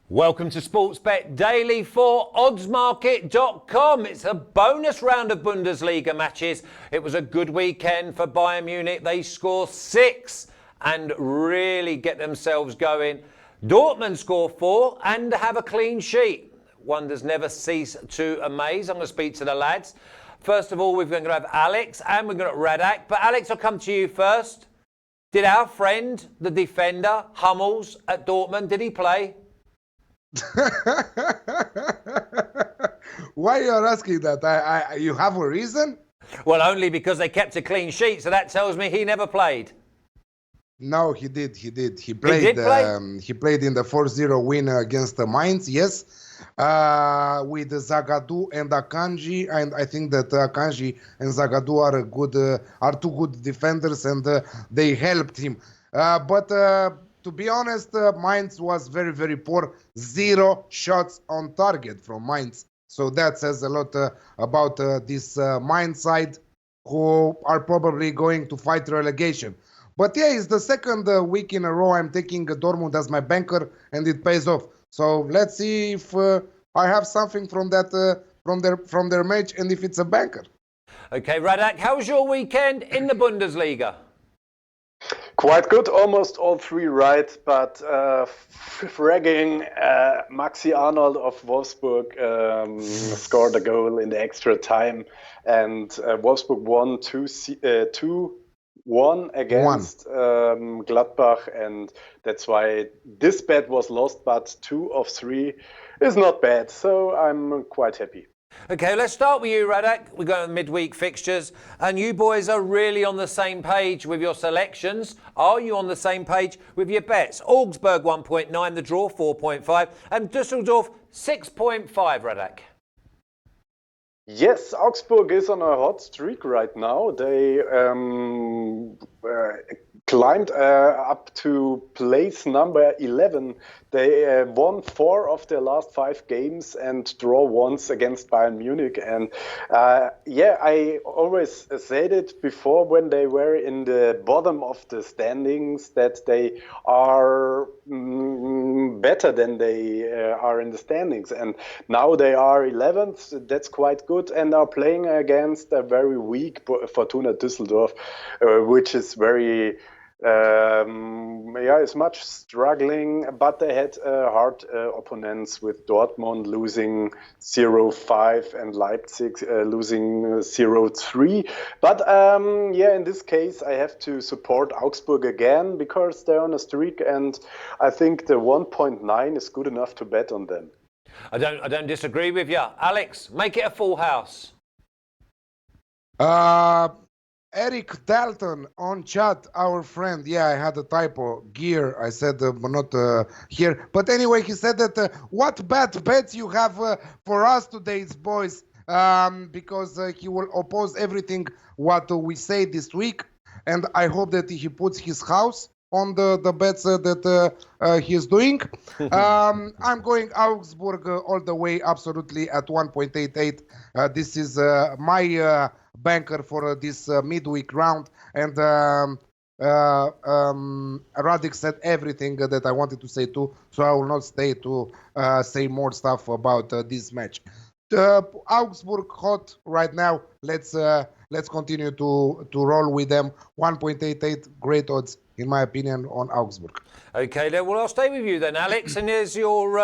Welcome to Sportsbet Daily for oddsmarket.com. It's a bonus round of Bundesliga matches. It was a good weekend for Bayern Munich. They score 6 and really get themselves going. Dortmund score 4 and have a clean sheet. Wonders never cease to amaze. I'm going to speak to the lads. First of all, we're going to have Alex and we're going to have Radek. But Alex, I'll come to you first. Did our friend, the defender, Hummels at Dortmund, did he play? Why you are asking that? You have a reason? Well, only because they kept a clean sheet, so that tells me he never played. No, he did. He played. He played in the 4-0 win against the Mainz. Yes, with Zagadou and Akanji, and I think that Akanji and Zagadou are two good defenders, and they helped him. But to be honest, Mainz was very, very poor. 0 shots on target from Mainz. So that says a lot about this Mainz side, who are probably going to fight relegation. But yeah, it's the second week in a row I'm taking Dortmund as my banker, and it pays off. So let's see if I have something from that from their match, and if it's a banker. Okay, Radek, how was your weekend in the Bundesliga? Quite good, almost all 3 right, but fragging Maxi Arnold of Wolfsburg scored a goal in the extra time, and Wolfsburg won 2-1 against Gladbach, and that's why this bet was lost, but 2 of 3 is not bad, so I'm quite happy. Okay, let's start with you, Radek. We're going to midweek fixtures, and you boys are really on the same page with your selections. Are you on the same page with your bets? Augsburg 1.9, the draw 4.5, and Dusseldorf 6.5, Radek. Yes, Augsburg is on a hot streak right now. They climbed up to place number 11. They won 4 of their last 5 games and draw once against Bayern Munich. And I always said it before when they were in the bottom of the standings that they are better than they are in the standings. And now they are 11th. That's quite good, and are playing against a very weak Fortuna Düsseldorf, which is very... is much struggling, but they had hard opponents with Dortmund losing 0-5 and Leipzig losing 0-3. But in this case, I have to support Augsburg again because they're on a streak, and I think the 1.9 is good enough to bet on them. I don't disagree with you. Alex, make it a full house. Eric Dalton on chat, our friend. Yeah, I had a typo. Gear, I said, but not here. But anyway, he said that what bad bets you have for us today, boys, because he will oppose everything what we say this week. And I hope that he puts his house on the bets that he is doing. I'm going Augsburg all the way, absolutely, at 1.88. This is my... banker for this midweek round, and Radek said everything that I wanted to say too, so I will not stay to say more stuff about this match. Augsburg hot right now. Let's continue to roll with them. 1.88, great odds in my opinion on Augsburg. Okay, then well I'll stay with you then, Alex, and here's your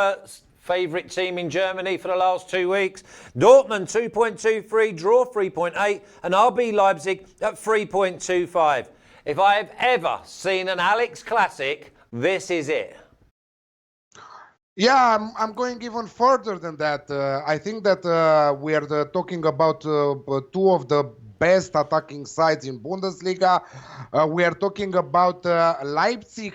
favourite team in Germany for the last 2 weeks. Dortmund 2.23, draw 3.8, and RB Leipzig at 3.25. If I have ever seen an Alex classic, this is it. Yeah, I'm going even further than that. I think that we are talking about 2 of the best attacking sides in Bundesliga. We are talking about Leipzig,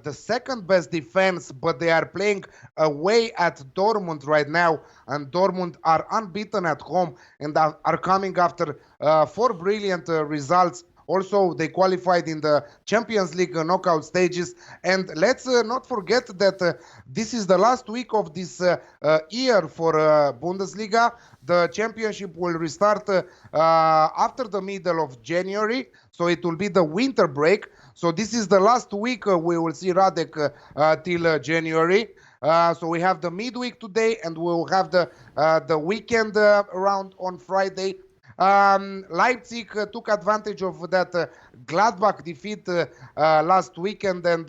the second best defense, but they are playing away at Dortmund right now, and Dortmund are unbeaten at home and are coming after 4 brilliant results. Also, they qualified in the Champions League knockout stages. And let's not forget that this is the last week of this year for Bundesliga. The championship will restart after the middle of January, so it will be the winter break. So this is the last week we will see Radek till January. So we have the midweek today, and we'll have the weekend round on Friday. Leipzig took advantage of that Gladbach defeat last weekend and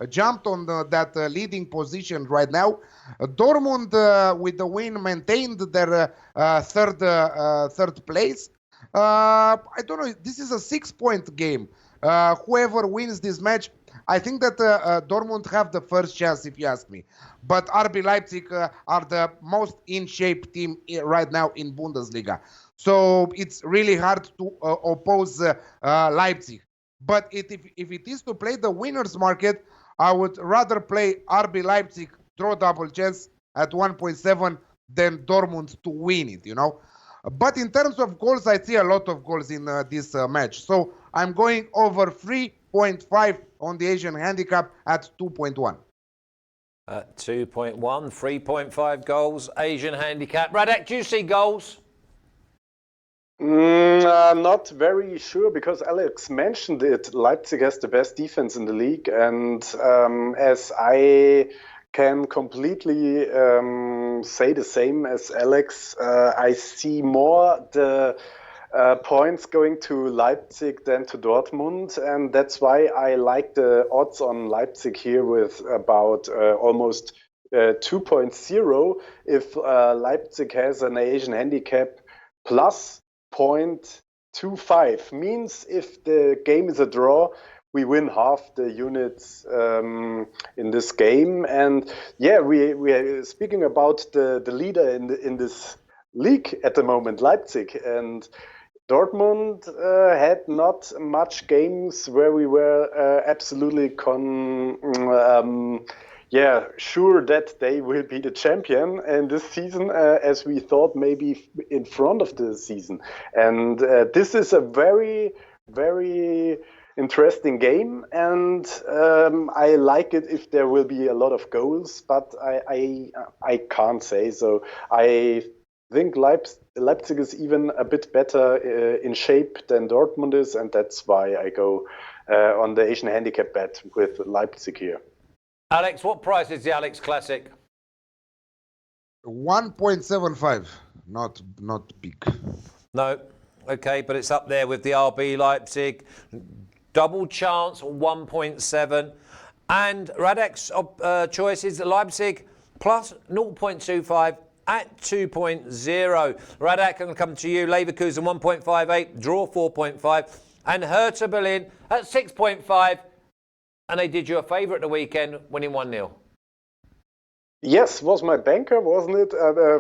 jumped on that leading position right now. Dortmund, with the win, maintained their third place. I don't know. This is a 6-point game. Whoever wins this match, I think that Dortmund have the first chance, if you ask me. But RB Leipzig are the most in shape team right now in Bundesliga. So it's really hard to oppose Leipzig. But if it is to play the winners market, I would rather play RB Leipzig draw double chance at 1.7 than Dortmund to win it, you know. But in terms of goals, I see a lot of goals in this match. So I'm going over 3.5 on the Asian handicap at 2.1. At 2.1, 3.5 goals, Asian handicap. Radek, do you see goals? Not very sure, because Alex mentioned it. Leipzig has the best defense in the league, and as I can completely say the same as Alex, I see more the points going to Leipzig than to Dortmund, and that's why I like the odds on Leipzig here with about almost 2.0. If Leipzig has an Asian handicap plus 0.25, means if the game is a draw, we win half the units in this game. And yeah, we are speaking about the leader in this league at the moment, Leipzig, and Dortmund had not much games where we were absolutely sure that they will be the champion in this season, as we thought maybe in front of the season. And this is a very, very interesting game, and I like it if there will be a lot of goals, but I can't say so. I think Leipzig is even a bit better in shape than Dortmund is, and that's why I go on the Asian handicap bet with Leipzig here. Alex, what price is the Alex Classic? 1.75. Not big. No. Okay, but it's up there with the RB Leipzig. Double chance, 1.7. And Radek's choice is Leipzig plus 0.25 at 2.0. Radek, I'm going to come to you. Leverkusen 1.58, draw 4.5. And Hertha Berlin at 6.5. And they did you a favour at the weekend, winning 1-0. Yes, was my banker, wasn't it?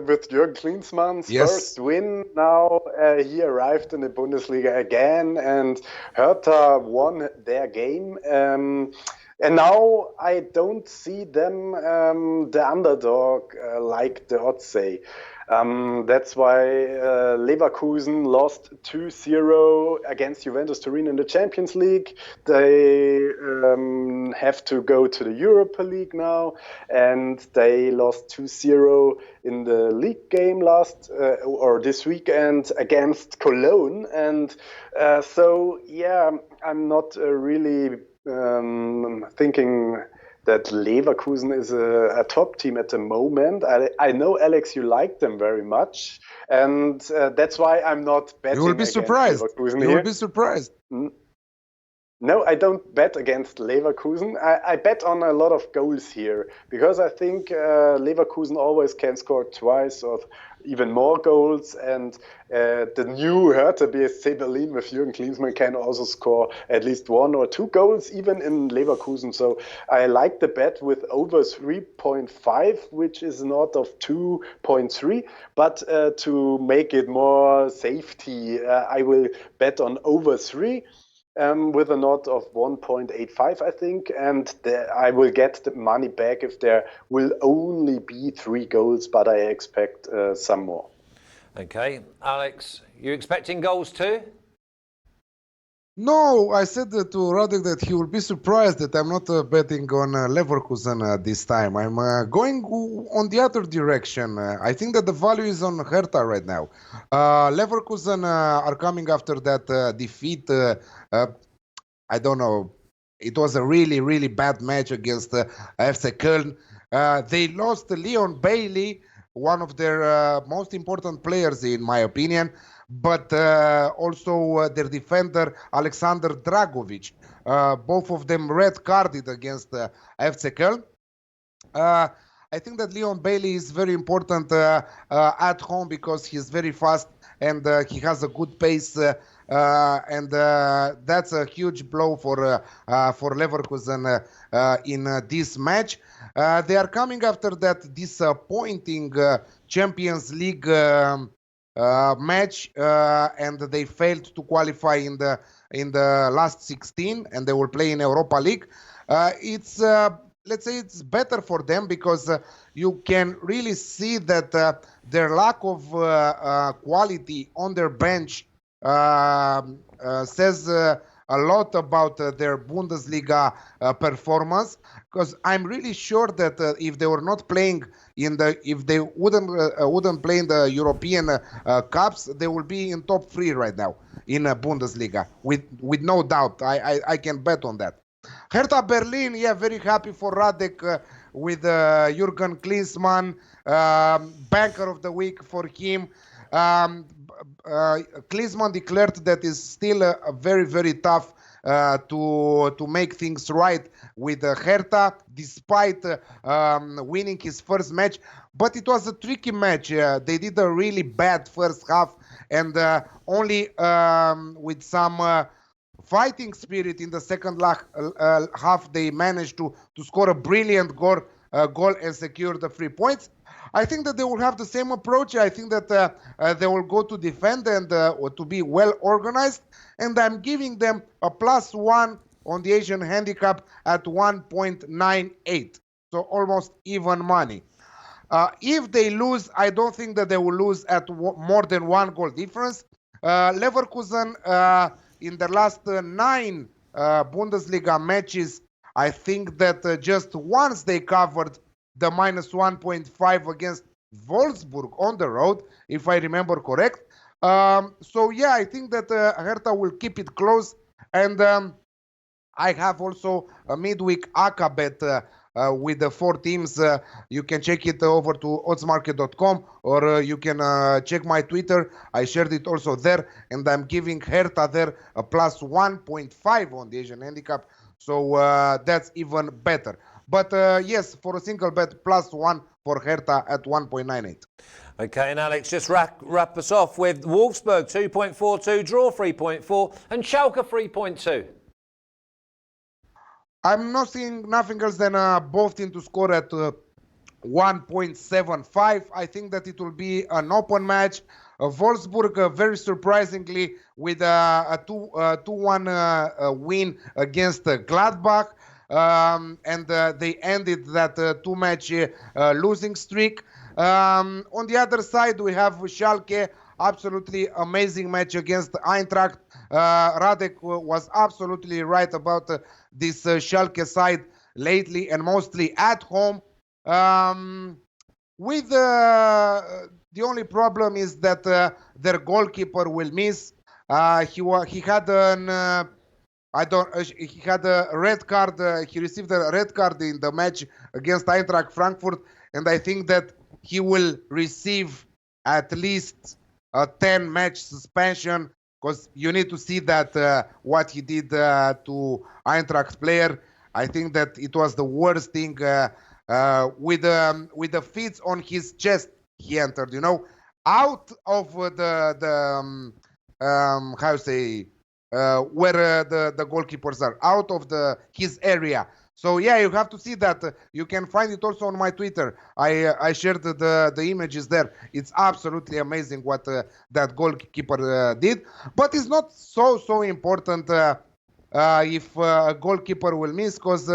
With Jürgen Klinsmann's first win now. He arrived in the Bundesliga again, and Hertha won their game. And now I don't see them the underdog like the odds say. That's why Leverkusen lost 2-0 against Juventus Turin in the Champions League. They have to go to the Europa League now, and they lost 2-0 in the league game this weekend against Cologne. And so, yeah, I'm not really thinking that Leverkusen is a top team at the moment. I know, Alex, you like them very much, and that's why I'm not betting. You will be surprised. Leverkusen you will be surprised. No, I don't bet against Leverkusen. I bet on a lot of goals here, because I think Leverkusen always can score twice or even more goals, and the new Hertha BSC Berlin with Jürgen Klinsmann can also score at least 1 or 2 goals even in Leverkusen. So I like the bet with over 3.5, which is an odd of 2.3. But to make it more safety, I will bet on over 3. With a odd of 1.85, I think, and I will get the money back if there will only be 3 goals, but I expect some more. Okay, Alex, you expecting goals too? No, I said to Radek that he will be surprised that I'm not betting on Leverkusen this time. I'm going on the other direction. I think that the value is on Hertha right now. Leverkusen are coming after that defeat. I don't know, It was a really, really bad match against FC Köln. They lost Leon Bailey, one of their most important players, in my opinion, but also their defender, Alexander Dragovic. Both of them red-carded against FC Köln. I think that Leon Bailey is very important at home because he's very fast and he has a good pace, and that's a huge blow for Leverkusen in this match. They are coming after that disappointing Champions League match, and they failed to qualify in the last 16, and they will play in Europa League. It's let's say it's better for them because you can really see that their lack of quality on their bench says a lot about their Bundesliga performance. Because I'm really sure that if they were not playing if they wouldn't play in the European cups, they will be in top 3 right now in Bundesliga with no doubt. I can bet on that. Hertha Berlin, yeah, very happy for Radek with Jurgen Klinsmann, banker of the week for him. Klinsmann declared that it's still a very, very tough to make things right with Hertha, despite winning his first match. But it was a tricky match. They did a really bad first half, and only with some fighting spirit in the second half, they managed to score a brilliant goal and secure the 3 points. I think that they will have the same approach. I think that they will go to defend and to be well organized. And I'm giving them a +1 on the Asian handicap at 1.98. So almost even money. If they lose, I don't think that they will lose at more than 1 goal difference. Leverkusen, in the last 9 Bundesliga matches, I think that just once they covered the -1.5 against Wolfsburg on the road, if I remember correct. So yeah, I think that Hertha will keep it close. And I have also a midweek ACA bet with the 4 teams. You can check it over to oddsmarket.com, or you can check my Twitter. I shared it also there, and I'm giving Hertha there a +1.5 on the Asian handicap. So that's even better. But yes, for a single bet, +1 for Hertha at 1.98. Okay, and Alex, just wrap us off with Wolfsburg 2.42, draw 3.4, and Schalke 3.2. I'm not seeing nothing else than both teams to score at 1.75. I think that it will be an open match. Wolfsburg, very surprisingly, with a 2-1 win against Gladbach. And they ended that 2-match losing streak. On the other side, we have Schalke, absolutely amazing match against Eintracht. Radek was absolutely right about this Schalke side lately, and mostly at home. With the only problem is that their goalkeeper will miss. He had an he had a red card. He received a red card in the match against Eintracht Frankfurt, and I think that he will receive at least a 10-match suspension, because you need to see that what he did to Eintracht player. I think that it was the worst thing. With the feet on his chest, he entered. You know, out of the how you say. Where the goalkeepers are, out of his area. So yeah, you have to see that. You can find it also on my Twitter. I shared the images there. It's absolutely amazing what that goalkeeper did. But it's not so important if a goalkeeper will miss, because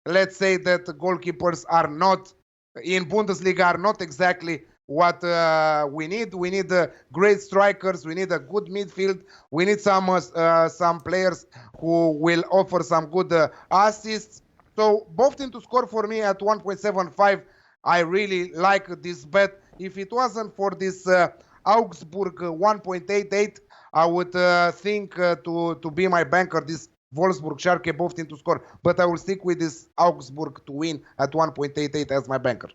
let's say that goalkeepers are not in Bundesliga are not exactly what we need. We need great strikers. We need a good midfield. We need some players who will offer some good assists. So both teams to score for me at 1.75. I really like this bet. If it wasn't for this Augsburg 1.88, I would think to be my banker this Wolfsburg, Schalke, both team to score. But I will stick with this Augsburg to win at 1.88 as my banker.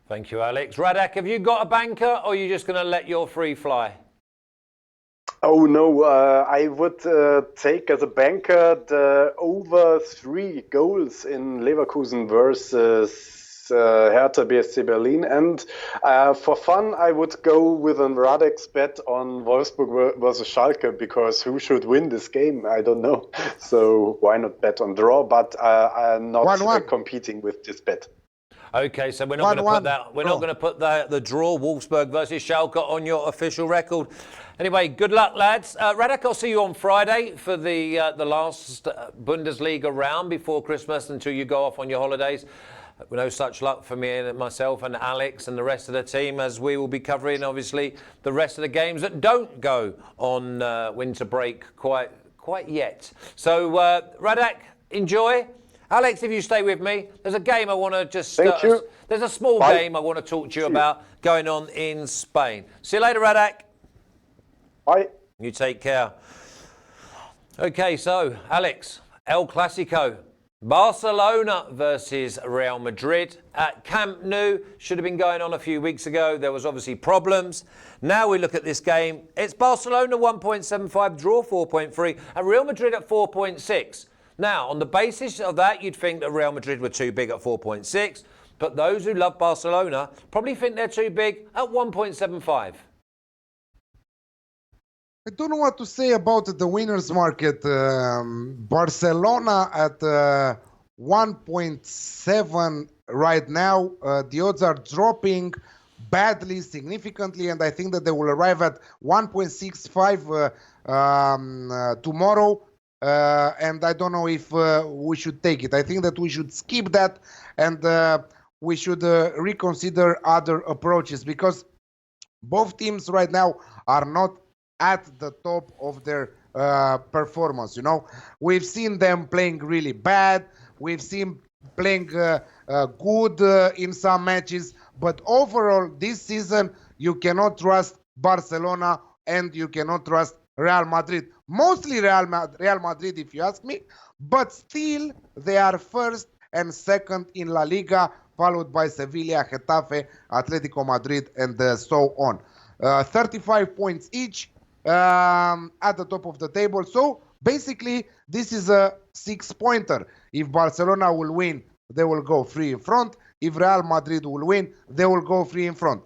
Thank you, Alex. Radek, have you got a banker or are you just going to let your free fly? Oh no, I would take as a banker the over 3 goals in Leverkusen versus Hertha BSC Berlin. And for fun, I would go with a Radek's bet on Wolfsburg versus Schalke, because who should win this game? I don't know. So why not bet on draw? But I'm not 1-1. competing with this bet. Okay, so we're not going to put that. We're not draw. going to put the draw Wolfsburg versus Schalke on your official record. Anyway, good luck, lads. Radek, I'll see you on Friday for the last Bundesliga round before Christmas until you go off on your holidays. No such luck for me and myself and Alex and the rest of the team, as we will be covering, obviously, the rest of the games that don't go on winter break quite yet. So, Radek, enjoy. Alex, if you stay with me, there's a game I want to just... Thank you. There's a small Bye. game I want to talk to you about going on in Spain. See you later, Radek. Bye. You take care. Okay, so, Alex, El Clasico. Barcelona versus Real Madrid at Camp Nou. Should have been going on a few weeks ago. There was obviously problems. Now we look at this game. It's Barcelona 1.75, draw 4.3, and Real Madrid at 4.6. Now, on the basis of that, you'd think that Real Madrid were too big at 4.6, but those who love Barcelona probably think they're too big at 1.75. I don't know what to say about the winners market. Barcelona at 1.7 right now. The odds are dropping badly, significantly, and I think that they will arrive at 1.65 tomorrow. And I don't know if we should take it. I think that we should skip that, and we should reconsider other approaches, because both teams right now are not at the top of their performance. You know, we've seen them playing really bad. We've seen playing good in some matches, but overall this season you cannot trust Barcelona and you cannot trust Real Madrid. Mostly Real Madrid, if you ask me, but still they are first and second in La Liga, followed by Sevilla, Getafe, Atletico Madrid, and so on. 35 points each at the top of the table. So basically, this is a 6-pointer. If Barcelona will win, they will go 3 in front. If Real Madrid will win, they will go 3 in front.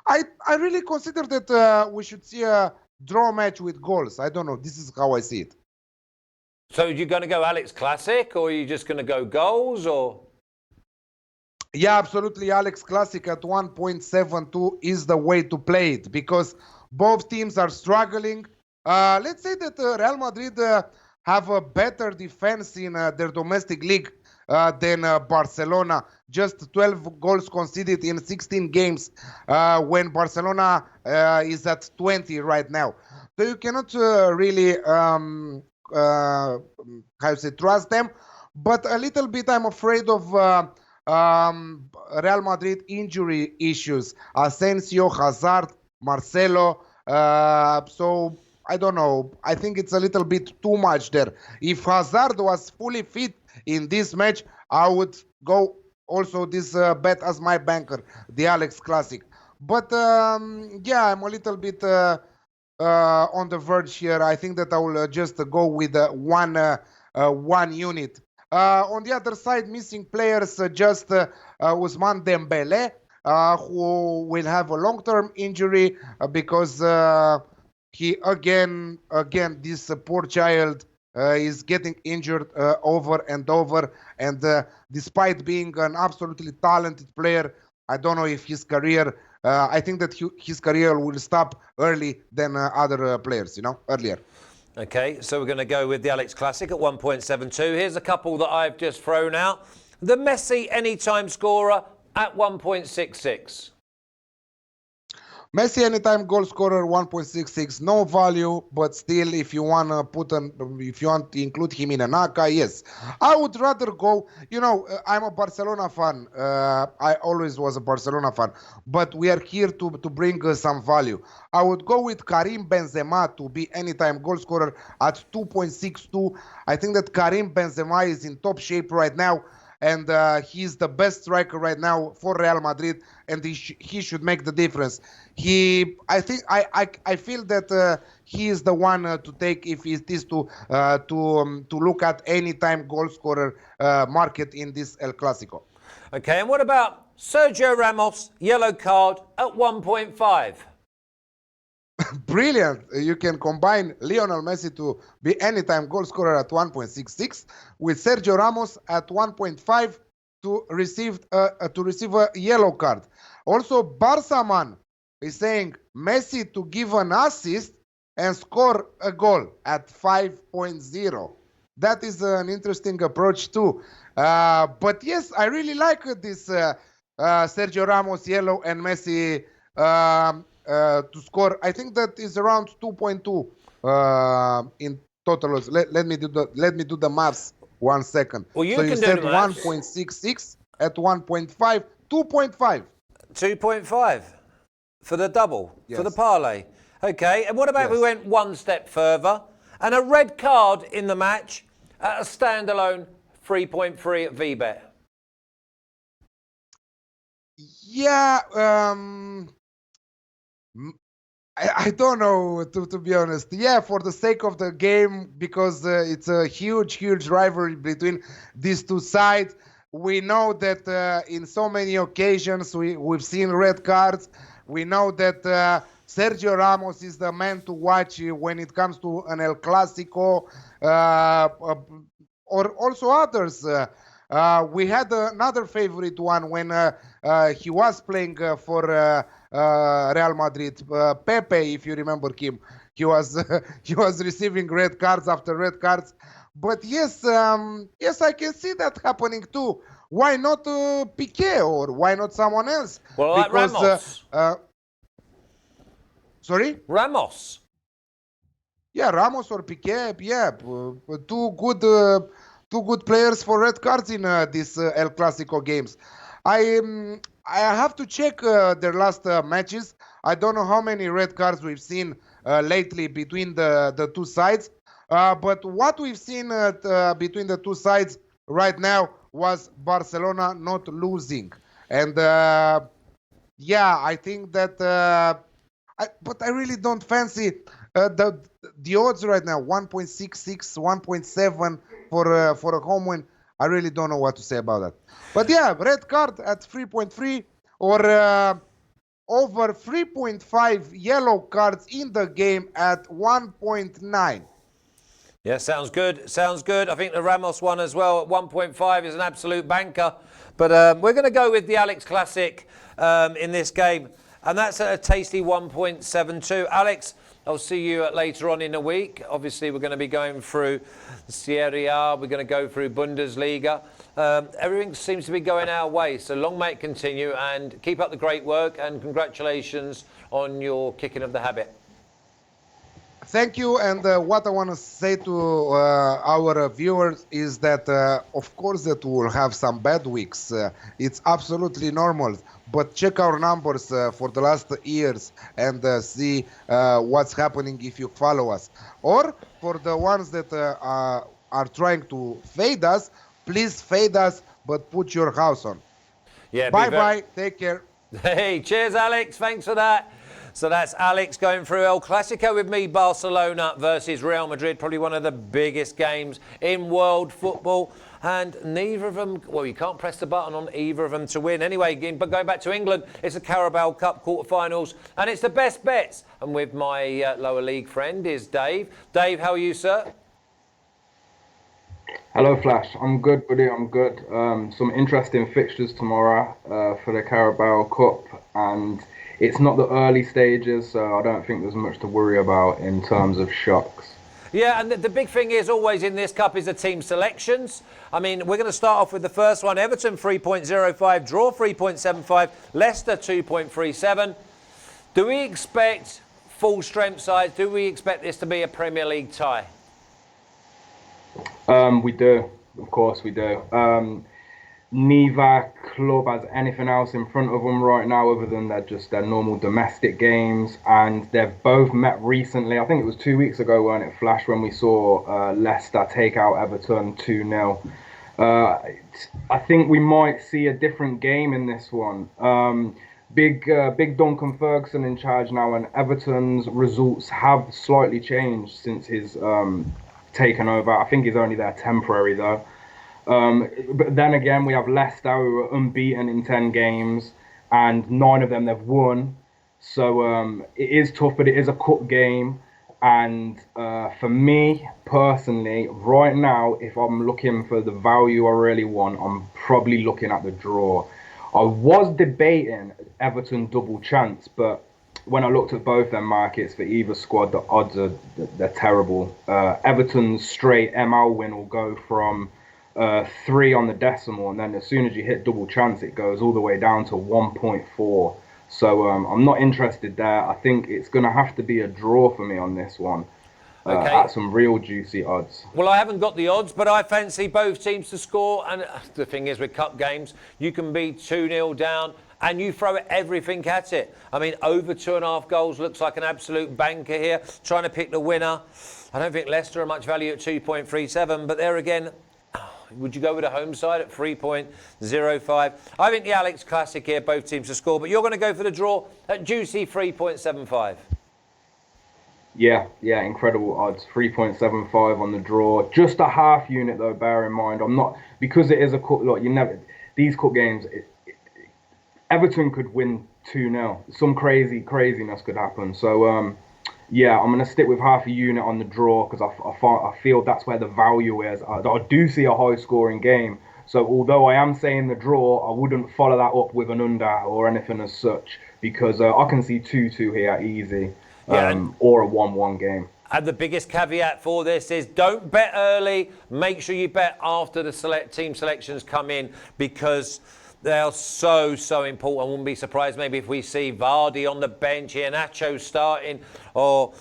I really consider that we should see a draw match with goals. I don't know. This is how I see it. So you're going to go Alex Classic, or are you just going to go goals, or? Yeah, absolutely. Alex Classic at 1.72 is the way to play it, because both teams are struggling. Let's say that Real Madrid have a better defense in their domestic league than Barcelona. Just 12 goals conceded in 16 games when Barcelona is at 20 right now. So you cannot really trust them. But a little bit I'm afraid of Real Madrid injury issues. Asensio, Hazard, Marcelo. So I don't know. I think it's a little bit too much there. If Hazard was fully fit in this match, I would go also this bet as my banker, the Alex Classic. But yeah, I'm a little bit on the verge here. I think that I will just go with one unit. On the other side, missing players, just Ousmane Dembele, who will have a long-term injury because he again, this poor child is getting injured over and over. And despite being an absolutely talented player, I don't know if his career, I think that his career will stop early than other players, earlier. Okay, so we're going to go with the Alex Classic at 1.72. Here's a couple that I've just thrown out. The Messi anytime scorer at 1.66. Messi anytime goal scorer 1.66, no value, but still, if you want to include him in an AK, yes. I would rather go. I'm a Barcelona fan. I always was a Barcelona fan, but we are here to bring some value. I would go with Karim Benzema to be anytime goal scorer at 2.62. I think that Karim Benzema is in top shape right now, and he's the best striker right now for Real Madrid, and he should make the difference. I feel that he is the one to take if it is to look at any time goal scorer market in this El Clasico. Okay, and what about Sergio Ramos yellow card at 1.5? Brilliant. You can combine Lionel Messi to be anytime goal scorer at 1.66 with Sergio Ramos at 1.5 to receive a yellow card. Also, Barca man is saying Messi to give an assist and score a goal at 5.0. That is an interesting approach too. But yes, I really like this Sergio Ramos Yellow and Messi to score. I think that is around 2.2 in total. Let me do the maths 1 second. Well, you so can you do said the maths. 1.66 at 1.5, 2.5. 2.5 for the double, for the parlay. Okay, and what about we went one step further and a red card in the match at a standalone 3.3 at VBet? Yeah, I don't know, to be honest. Yeah, for the sake of the game, because it's a huge rivalry between these two sides. We know that in so many occasions we've seen red cards. We know that Sergio Ramos is the man to watch when it comes to an El Clasico, or also others. We had another favorite one when he was playing for Real Madrid. Pepe, if you remember him, he was receiving red cards after red cards. But yes, I can see that happening too. Why not Piqué, or why not someone else? Well, like Ramos. Sorry? Ramos. Yeah, Ramos or Piqué. Yeah, two good players for red cards in these El Clasico games. I have to check their last matches. I don't know how many red cards we've seen lately between the two sides. But what we've seen between the two sides right now was Barcelona not losing. And I think that... but I really don't fancy the odds right now. 1.66, 1.7 for a home win. I really don't know what to say about that. But yeah, red card at 3.3 or over 3.5 yellow cards in the game at 1.9. Yeah, sounds good. Sounds good. I think the Ramos one as well at 1.5 is an absolute banker. But we're going to go with the Alex Classic in this game. And that's at a tasty 1.72. Alex, I'll see you later on in the week. Obviously, we're going to be going through Serie A. We're going to go through Bundesliga. Everything seems to be going our way. So long may it continue, and keep up the great work. And congratulations on your kicking of the habit. Thank you. And what I want to say to our viewers is that, of course, that we'll have some bad weeks. It's absolutely normal. But check our numbers for the last years and see what's happening if you follow us. Or for the ones that are trying to fade us, please fade us, but put your house on. Yeah. Bye-bye. Take care. Hey, cheers, Alex. Thanks for that. So that's Alex going through El Clasico with me, Barcelona versus Real Madrid, probably one of the biggest games in world football. And neither of them, well, you can't press the button on either of them to win. Anyway, but going back to England, it's the Carabao Cup quarterfinals, and it's the best bets. And with my lower league friend is Dave. Dave, how are you, sir? Hello, Flash. I'm good, buddy. I'm good. Some interesting fixtures tomorrow for the Carabao Cup, and it's not the early stages, so I don't think there's much to worry about in terms of shocks. Yeah, and the big thing is always in this cup is the team selections. I mean, we're going to start off with the first one. Everton 3.05, draw 3.75, Leicester 2.37. Do we expect full strength sides? Do we expect this to be a Premier League tie? We do, of course we do. Neither club has anything else in front of them right now other than their normal domestic games, and they've both met recently. I think it was 2 weeks ago, weren't it, Flash, when we saw Leicester take out Everton 2-0. I think we might see a different game in this one. Big Duncan Ferguson in charge now, and Everton's results have slightly changed since his taken over. I think he's only there temporary though. But then again, we have Leicester, who are unbeaten in 10 games, and 9 of them they've won. So it is tough, but it is a cup game. And for me personally, right now, if I'm looking for the value I really want, I'm probably looking at the draw. I was debating Everton double chance, but when I looked at both their markets for either squad, the odds they're terrible. Everton's straight ML win will go from 3 on the decimal, and then as soon as you hit double chance, it goes all the way down to 1.4. So I'm not interested there. I think it's going to have to be a draw for me on this one. At some real juicy odds. Well, I haven't got the odds, but I fancy both teams to score. And the thing is, with cup games, you can be 2-0 down and you throw everything at it. I mean, over 2.5 goals looks like an absolute banker here. Trying to pick the winner. I don't think Leicester are much value at 2.37, but there again, would you go with a home side at 3.05? I think the Alex Classic here, both teams to score, but you're going to go for the draw at juicy 3.75. Yeah, incredible odds. 3.75 on the draw. Just a half unit though, bear in mind. I'm not, because it is a cup, look, these cup games, Everton could win 2-0. Some craziness could happen. So, yeah, I'm going to stick with half a unit on the draw because I feel that's where the value is. I do see a high scoring game. So although I am saying the draw, I wouldn't follow that up with an under or anything as such, because I can see 2-2 here easy, or a 1-1 game. And the biggest caveat for this is don't bet early. Make sure you bet after the team selections come in, because they're so important. I wouldn't be surprised maybe if we see Vardy on the bench here, Nacho starting, or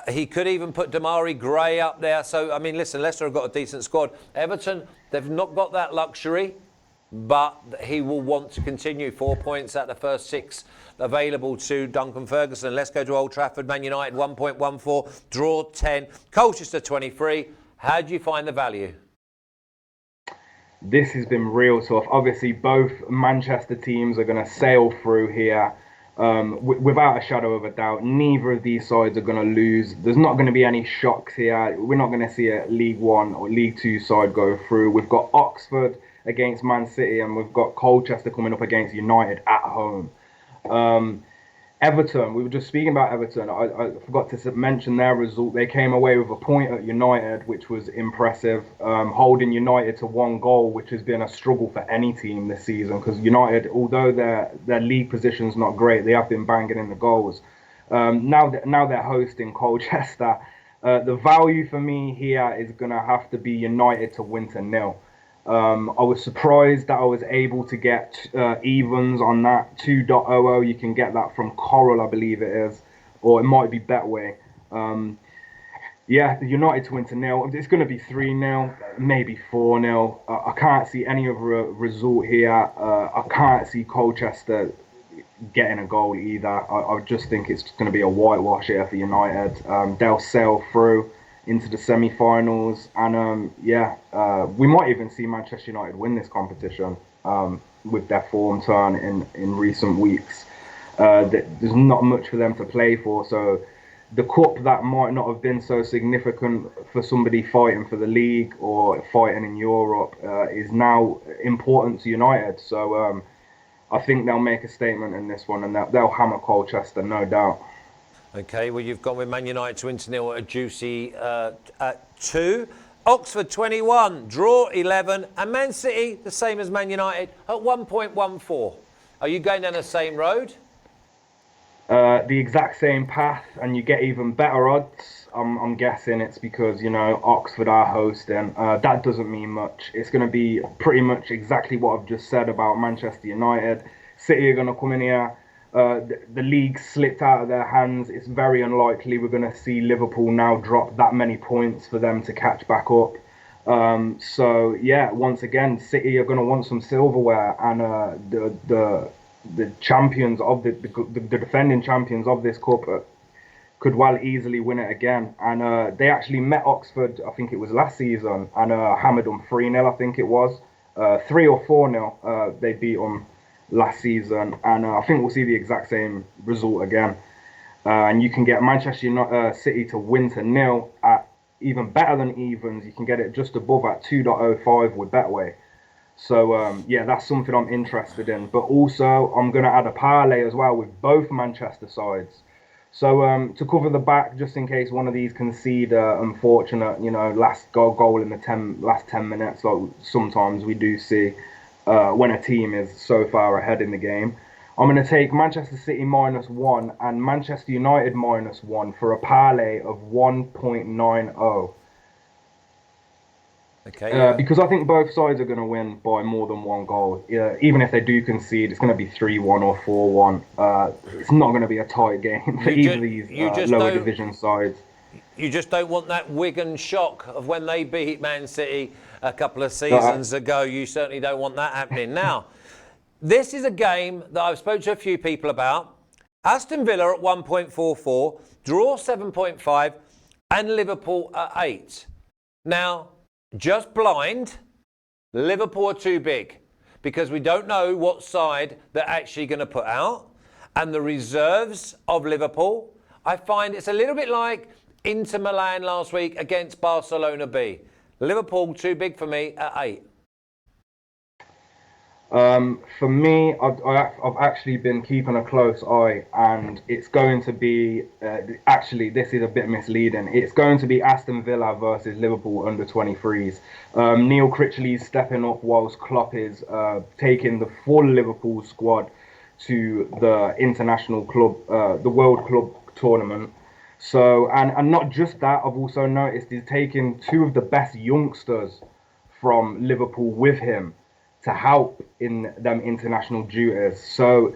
he could even put Damari Gray up there. So, I mean, listen, Leicester have got a decent squad. Everton, they've not got that luxury, but he will want to continue. 4 points at the first 6 available to Duncan Ferguson. Let's go to Old Trafford. Man United 1.14, draw 10, Colchester 23. How do you find the value? This has been real tough. Obviously, both Manchester teams are going to sail through here without a shadow of a doubt. Neither of these sides are going to lose. There's not going to be any shocks here. We're not going to see a League One or League Two side go through. We've got Oxford against Man City, and we've got Colchester coming up against United at home. Everton, we were just speaking about Everton. I forgot to mention their result. They came away with a point at United, which was impressive, holding United to 1 goal, which has been a struggle for any team this season, because United, although their league position's not great, they have been banging in the goals. Now they're hosting Colchester. The value for me here is going to have to be United to win to 0. I was surprised that I was able to get evens on that 2.00. You can get that from Coral, I believe it is, or it might be Betway. Yeah, the United to win to 0. It's going to be 3-0, maybe 4-0. I can't see any other result here. I can't see Colchester getting a goal either. I just think it's going to be a whitewash here for United. They'll sail through into the semi-finals, and we might even see Manchester United win this competition with their form turn in recent weeks. There's not much for them to play for, so the cup that might not have been so significant for somebody fighting for the league or fighting in Europe is now important to United. So I think they'll make a statement in this one, and they'll hammer Colchester, no doubt. Okay, well, you've gone with Man United to win to 0 at a juicy at 2. Oxford 21, draw 11, and Man City, the same as Man United, at 1.14. Are you going down the same road? The exact same path, and you get even better odds. I'm guessing it's because, Oxford are hosting. That doesn't mean much. It's going to be pretty much exactly what I've just said about Manchester United. City are going to come in here The league slipped out of their hands. It's very unlikely we're going to see Liverpool now drop that many points for them to catch back up. So yeah, once again, City are going to want some silverware, and the champions of the defending champions of this cup could well easily win it again. And they actually met Oxford, I think it was last season, and hammered them 3-0, I think it was. 3 or 4-0, they beat them last season. And I think we'll see the exact same result again. And you can get Manchester City to win to 0 at even better than evens. You can get it just above at 2.05 with Betway. So, yeah, that's something I'm interested in. But also, I'm going to add a parlay as well with both Manchester sides. So to cover the back, just in case one of these concede unfortunate, last goal in the last 10 minutes, like sometimes we do see when a team is so far ahead in the game. I'm going to take Manchester City -1 and Manchester United -1 for a parlay of 1.90. Okay. Because I think both sides are going to win by more than one goal. Even if they do concede, it's going to be 3-1 or 4-1. It's not going to be a tight game for either of these lower division sides. You just don't want that Wigan shock of when they beat Man City a couple of seasons ago. You certainly don't want that happening. Now, this is a game that I've spoken to a few people about. Aston Villa at 1.44, draw 7.5, and Liverpool at 8. Now, just blind, Liverpool are too big because we don't know what side they're actually going to put out. And the reserves of Liverpool, I find it's a little bit like Inter Milan last week against Barcelona B. Liverpool too big for me at 8. For me, I've actually been keeping a close eye, and it's going to be, actually, this is a bit misleading. It's going to be Aston Villa versus Liverpool under 23s. Neil Critchley's stepping up whilst Klopp is taking the full Liverpool squad to the international club, the World Club tournament. So, and not just that, I've also noticed he's taking 2 of the best youngsters from Liverpool with him to help in them international duties. So,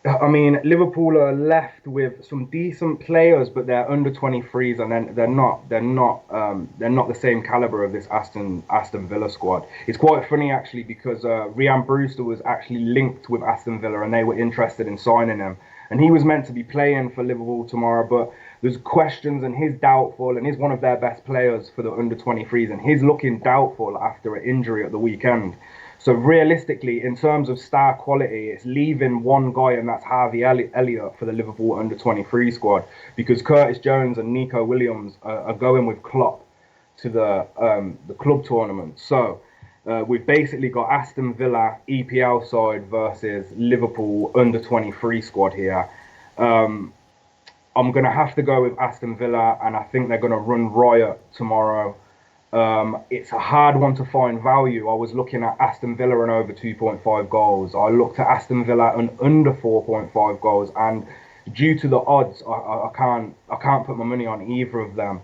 I mean, Liverpool are left with some decent players, but they're under 23s, and then they're not the same caliber of this Aston Villa squad. It's quite funny actually because Ryan Brewster was actually linked with Aston Villa, and they were interested in signing him, and he was meant to be playing for Liverpool tomorrow, but there's questions, and he's doubtful, and he's one of their best players for the under 23s, and he's looking doubtful after an injury at the weekend. So realistically, in terms of star quality, it's leaving one guy, and that's Harvey Elliott for the Liverpool under-23 squad, because Curtis Jones and Nico Williams are going with Klopp to the club tournament. So we've basically got Aston Villa EPL side versus Liverpool under-23 squad here. I'm going to have to go with Aston Villa, and I think they're going to run riot tomorrow. It's a hard one to find value. I was looking at Aston Villa and over 2.5 goals. I looked at Aston Villa and under 4.5 goals, and due to the odds, I can't put my money on either of them.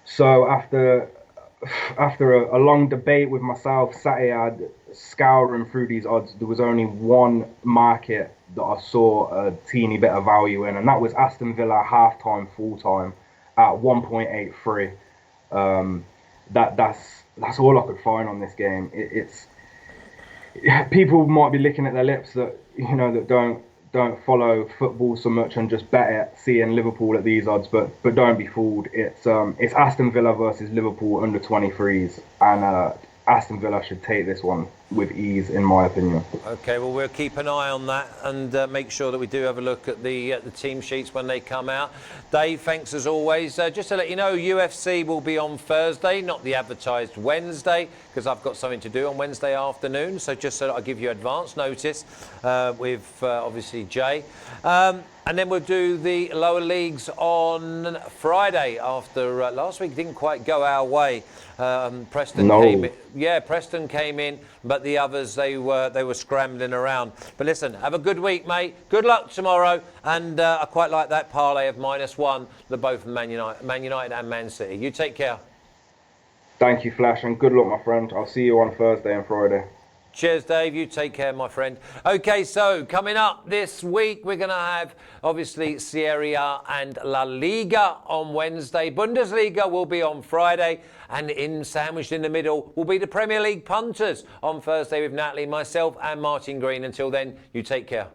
So after a long debate with myself, Saturday, scouring through these odds, there was only one market that I saw a teeny bit of value in, and that was Aston Villa half-time, full-time at 1.83. That's all I could find on this game. It's people might be licking at their lips that that don't follow football so much and just bet it, seeing Liverpool at these odds, but don't be fooled. It's Aston Villa versus Liverpool under 23s, and Aston Villa should take this one with ease, in my opinion. Okay, well, we'll keep an eye on that and make sure that we do have a look at the team sheets when they come out. Dave, thanks as always. Just to let you know, UFC will be on Thursday, not the advertised Wednesday, because I've got something to do on Wednesday afternoon. So just so that I give you advance notice with obviously Jay. And then we'll do the lower leagues on Friday after last week didn't quite go our way. Preston came in. Yeah, Preston came in, but the others, they were scrambling around. But listen, have a good week, mate. Good luck tomorrow. And I quite like that parlay of -1, the both Man United and Man City. You take care. Thank you, Flash, and good luck, my friend. I'll see you on Thursday and Friday. Cheers, Dave. You take care, my friend. Okay, so coming up this week, we're going to have, obviously, Serie A and La Liga on Wednesday. Bundesliga will be on Friday. And sandwiched in the middle will be the Premier League punters on Thursday with Natalie, myself and Martin Green. Until then, you take care.